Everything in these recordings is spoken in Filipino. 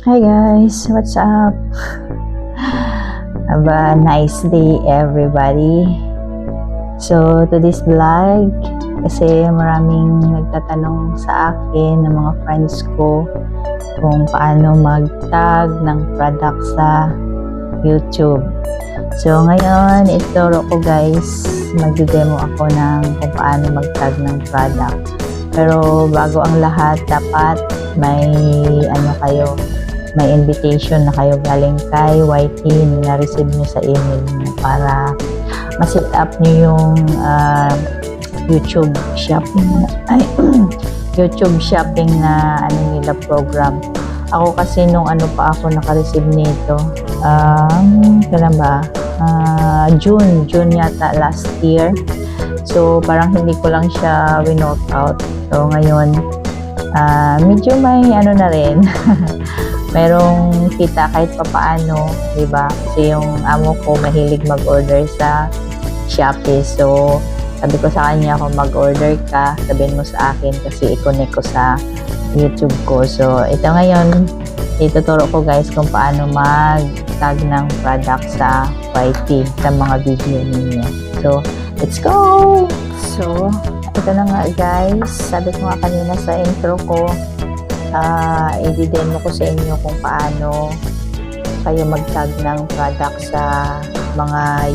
Hi guys, what's up? Have a nice day everybody. So today's vlog, kasi maraming nagtatanong sa akin ng mga friends ko kung paano mag-tag ng product sa YouTube. So ngayon, ituro ko guys, mag-demo ako ng kung paano mag-tag ng product. Pero bago ang lahat, dapat may may invitation na kayo galing kay YT na na-receive nyo sa email nyo para ma-set up nyo yung YouTube shopping YouTube shopping na nila program. Ako kasi nung pa ako naka-receive nito, kailan ba? June yata last year. So parang hindi ko lang siya winote out. So ngayon, medyo may na rin. Merong kita kahit papaano, diba? Kasi yung amo ko mahilig mag-order sa Shopee. So, sabi ko sa kanya, kung mag-order ka, sabihin mo sa akin kasi i-connect ko sa YouTube ko. So, ito ngayon, ituturo ko guys kung paano mag-tag ng product sa YT, sa mga video ninyo. So, let's go! So, ito na nga guys. Sabi ko nga kanina sa intro ko, i-demo ko sa inyo kung paano kayo mag-tag ng product sa mga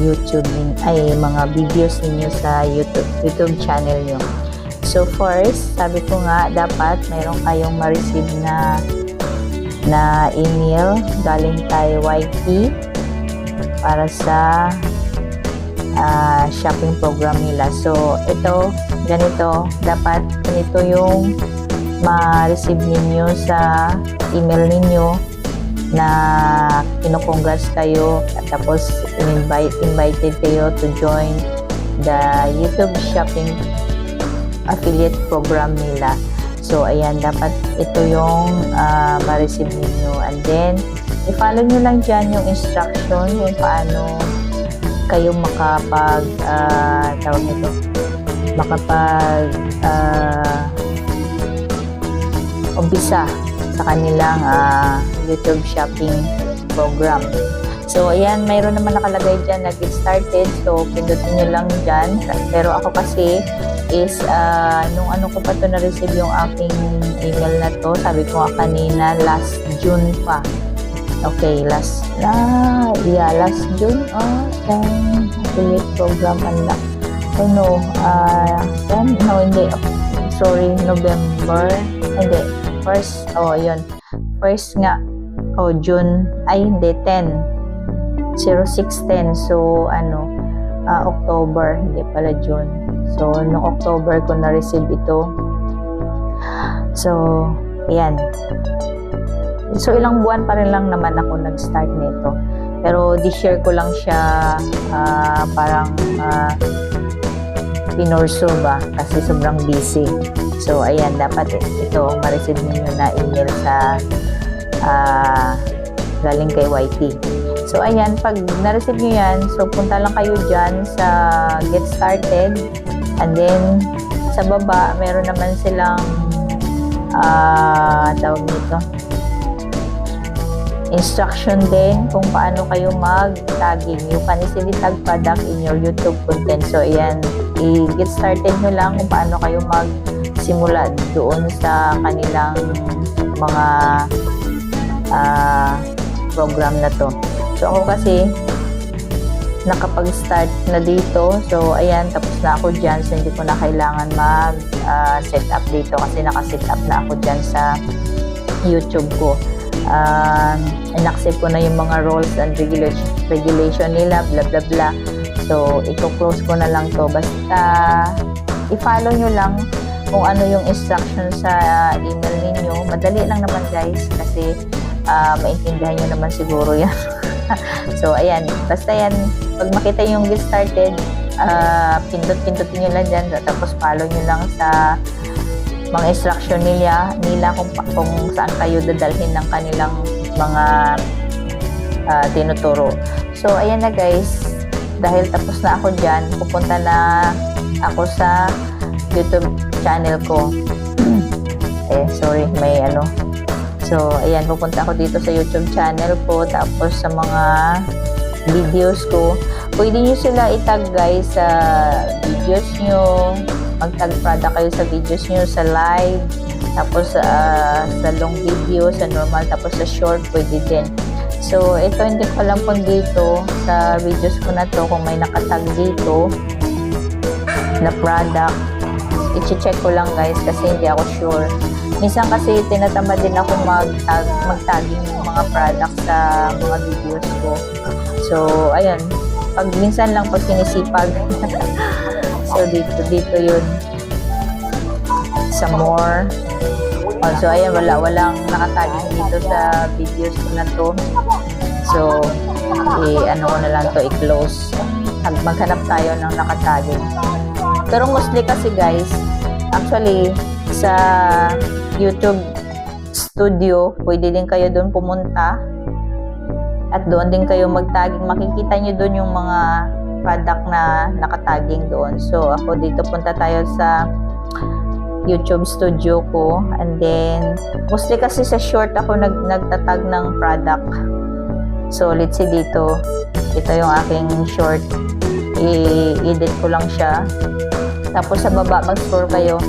mga videos ninyo sa YouTube channel nyo. So first, sabi ko nga dapat mayroon kayong ma-receive na email galing kay YT para sa shopping program nila. So ito, ganito, dapat ganito yung ma-receive ninyo sa email ninyo na kino-congrats kayo at tapos invited kayo to join the YouTube shopping affiliate program nila. So ayan, dapat ito yung ma-receive ninyo, and then i-follow nyo lang dyan yung instruction kung paano kayo umpisa sa kanilang YouTube shopping program. So, ayan, mayroon naman nakalagay dyan na get started. So, pindutin nyo lang dyan. Pero ako kasi is, nung ko pa to na-receive yung aking email na to, sabi ko nga kanina, last June pa. Okay, last June. Affiliate program unlock. Oh no, hindi. Sorry, November. Hindi. First nga. June. Hindi, 10. 06-10. So, October. Hindi pala June. So, noong October ko na-receive ito. So, ayan. So, ilang buwan pa rin lang naman ako nag-start nito. Pero, this year ko lang siya parang pinorso ba? Kasi sobrang busy. So, ayan, dapat ito ma-receive ninyo na email sa galing kay YT. So, ayan, pag na-receive nyo yan, so punta lang kayo dyan sa Get Started, and then sa baba, meron naman silang tawag nito, instruction din kung paano kayo mag-tagging. You can easily tag product in your YouTube content. So, ayan, i-get started nyo lang kung paano kayo simula doon sa kanilang mga program na to. So ako kasi nakapag-start na dito. So ayan, tapos na ako dyan. So hindi ko na kailangan mag-set up dito kasi naka-set up na ako dyan sa YouTube ko. In-accept ko na yung mga rules and regulation nila, bla bla bla. So i-close ko na lang to. Basta i-follow nyo lang kung ano yung instruction sa email ninyo. Madali lang naman guys kasi maintindihan nyo naman siguro yan. So ayan, basta yan, pag makita yung get started, pindutin nyo lang dyan, tapos follow nyo lang sa mga instruction nila kung saan kayo dadalhin ng kanilang mga tinuturo. So ayan na guys, dahil tapos na ako dyan, pupunta na ako sa YouTube channel ko. Sorry, may So, ayan, pupunta ako dito sa YouTube channel ko, tapos sa mga videos ko. Pwede nyo sila itag guys sa videos nyo, mag-tag product kayo sa videos nyo, sa live, tapos sa long video, sa normal, tapos sa short, pwede din. So, ito hindi ko alam pang dito sa videos ko na to kung may nakatag dito na product. I-check ko lang guys kasi hindi ako sure. Minsan kasi tinatamad din ako mag-tagging ng mga products sa mga videos ko. So, ayun. Minsan lang pag sinisipag. So, dito yun. Sa more. Also, ayan, walang nakatagging dito sa videos ko na to. So, ano ko na lang to, i-close. Maghanap tayo ng nakatagging. Pero mostly kasi guys, actually, sa YouTube Studio, pwede din kayo doon pumunta at doon din kayo mag-tagging. Makikita nyo doon yung mga product na nakatagging doon. So, ako dito punta tayo sa YouTube Studio ko, and then mostly kasi sa short ako nagtatag ng product. So, let's see dito. Ito yung aking short. I-edit ko lang siya. Tapos sa baba, mag-scroll kayo.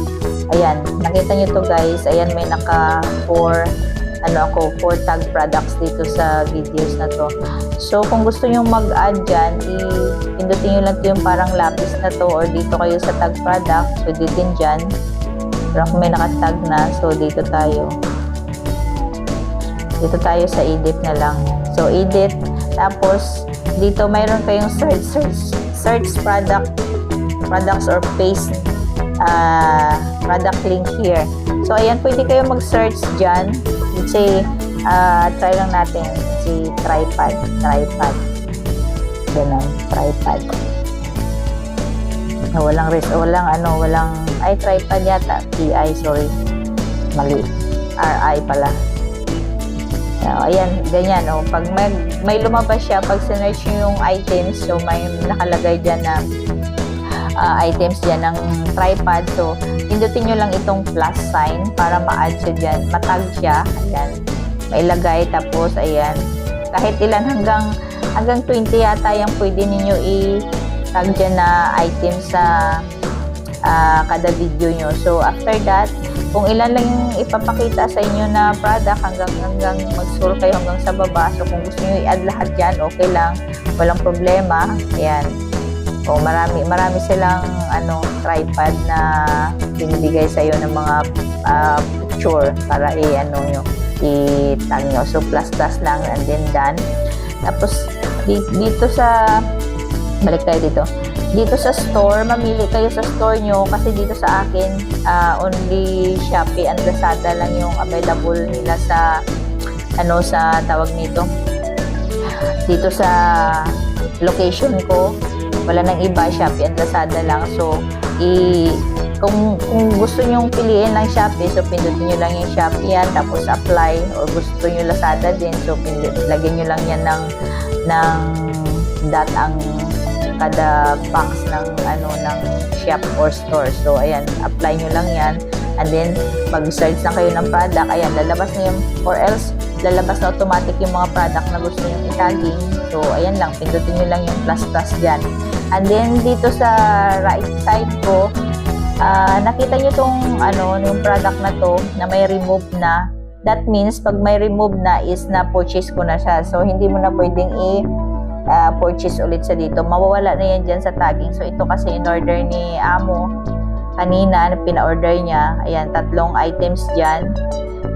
Ayan, nakita nyo to guys. Ayan, may naka 4 tag products dito sa videos na to. So, kung gusto nyo mag-add dyan, pindutin nyo lang to yung parang lapis na to, or dito kayo sa tag product, pwede din dyan. Pero kung may nakatag na, so dito tayo. Dito tayo sa edit na lang. So, edit. Tapos, dito mayroon kayong search products or paste product link here. So, ayan, pwede kayo mag-search dyan. Let's say, try lang natin. Let's say, tripod. Ganun, tripod. Ay, tripod yata. TI, sorry. Mali. RI pala. Ayan, ganyan. Pag may lumabas siya, pag sinearch nyo yung items, so may nakalagay dyan na items dyan ng tripod. So, pindutin nyo lang itong plus sign para ma-add siya dyan. Matag siya. Ayan. Mailagay. Tapos, ayan. Kahit ilan hanggang 20 yata yung pwede ninyo i-tag dyan na item sa kada video nyo. So, after that, kung ilan lang yung ipapakita sa inyo na product hanggang mag-scroll kayo hanggang sa baba. So, kung gusto nyo i-add lahat dyan, okay lang. Walang problema. Ayan. O, marami silang tripod na binibigay sa iyo ng mga picture para i-tag nyo. So, plus lang and then done. Tapos, dito sa balik tayo dito. Dito sa store, mamili kayo sa store nyo kasi dito sa akin, only Shopee and Lazada lang yung available nila sa sa tawag nito. Dito sa location ko, wala nang iba, Shopee and Lazada lang. So, kung gusto nyong piliin ng Shopee, so pindutin nyo lang yung Shopee yan, tapos apply, or gusto nyo Lazada din, so lagyan nyo lang yan ng dot ang kada box ng shop or store. So, ayan, apply nyo lang yan. And then, mag-search na kayo ng product. Ayan, lalabas na yung, or else, lalabas na automatic yung mga product na gusto nyo i-tagging. So, ayan lang, pindutin nyo lang yung plus dyan. And then, dito sa right side ko, nakita nyo tong, yung product na to, na may remove na. That means, pag may remove na is na-purchase ko na siya. So, hindi mo na pwedeng purchase ulit sa dito. Mawawala na yan dyan sa tagging. So, ito kasi in-order ni Amo kanina, pina-order niya. Ayan, 3 items dyan.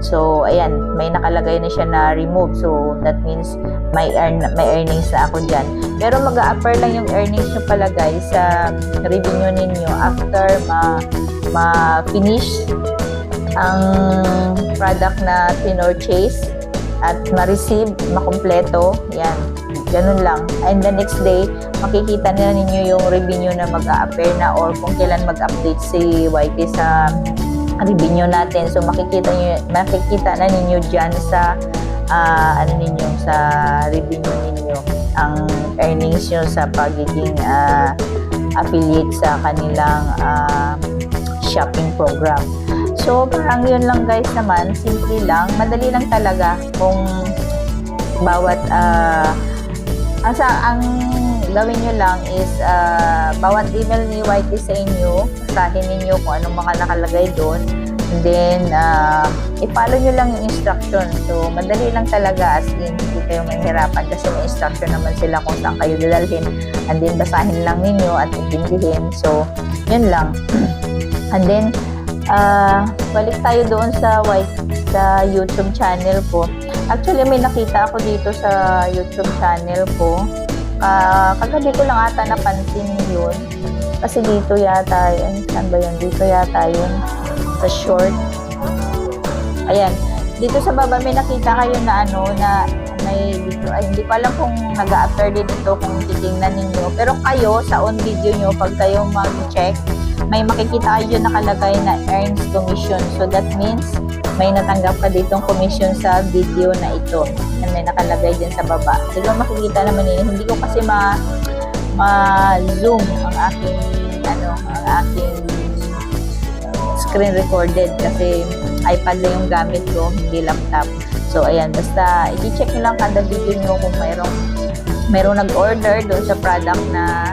So, ayan, may nakalagay na siya na remove. So, that means may earnings na ako dyan. Pero mag-a-upper lang yung earnings nyo pala guys sa revenue ninyo after ma-finish ang product na pin-purchase at ma-receive, makompleto. Yan. Ganun lang. And the next day, makikita na ninyo yung revenue na mag-a-appear na, or kung kailan mag-update si YT sa revenue natin. So, makikita na ninyo dyan sa sa revenue ninyo ang earnings nyo sa pagiging affiliate sa kanilang shopping program. So, So, parang yun lang guys naman, simple lang, madali lang talaga kung bawat, ang gawin nyo lang is, bawat email ni Whitey sa inyo, basahin ninyo kung anong mga nakalagay doon, and then, i-follow nyo lang yung instruction. So, madali lang talaga, as in, hindi kayo mahihirapan kasi may instruction naman sila kung saan kayo dadalhin, and then, basahin lang ninyo at intindihin. So, yun lang. And then, balik tayo doon sa YouTube channel ko. Actually, may nakita ako dito sa YouTube channel ko. Kagabi ko lang ata napansin yun. Kasi dito yata, saan ba yun? Dito yata yun. Sa short. Ayan. Dito sa baba may nakita kayo na na may dito. Ay, hindi ko alam kung nag-a-appear din ito kung titingnan ninyo. Pero kayo, sa on video nyo, pag kayo mag-check, may makikita kayo nakalagay na earns commission. So that means may natanggap ka ditong commission sa video na ito. And may nakalagay din sa baba. Siguro makikita naman ninyo. Hindi ko kasi ma-zoom ang aking screen recorded kasi iPad na yung gamit ko, hindi laptop. So ayan, basta i-check nyo lang kada video nyo kung mayroong nag-order doon sa product na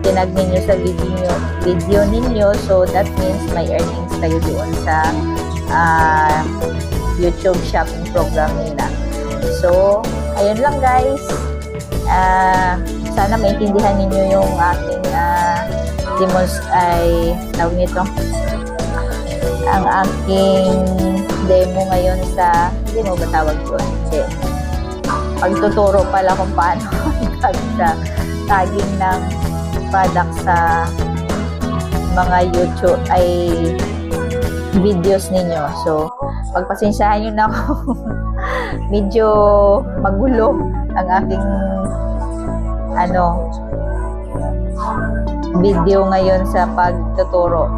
tinag ninyo sa video ninyo. So that means may earnings kayo doon sa YouTube shopping program nila. So ayun lang guys, sana maintindihan ninyo yung aking tawag nito, ang aking demo ngayon sa, hindi mo ba tawag doon? Hindi. Pagtuturo pala kung paano sa tagging ng product sa mga YouTube videos ninyo. So, pagpasensyahan nyo na ako. Medyo magulo ang aking video ngayon sa pagtuturo.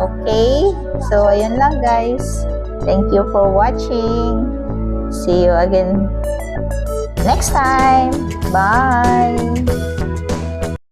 Okay? So, ayun lang guys. Thank you for watching. See you again next time. Bye!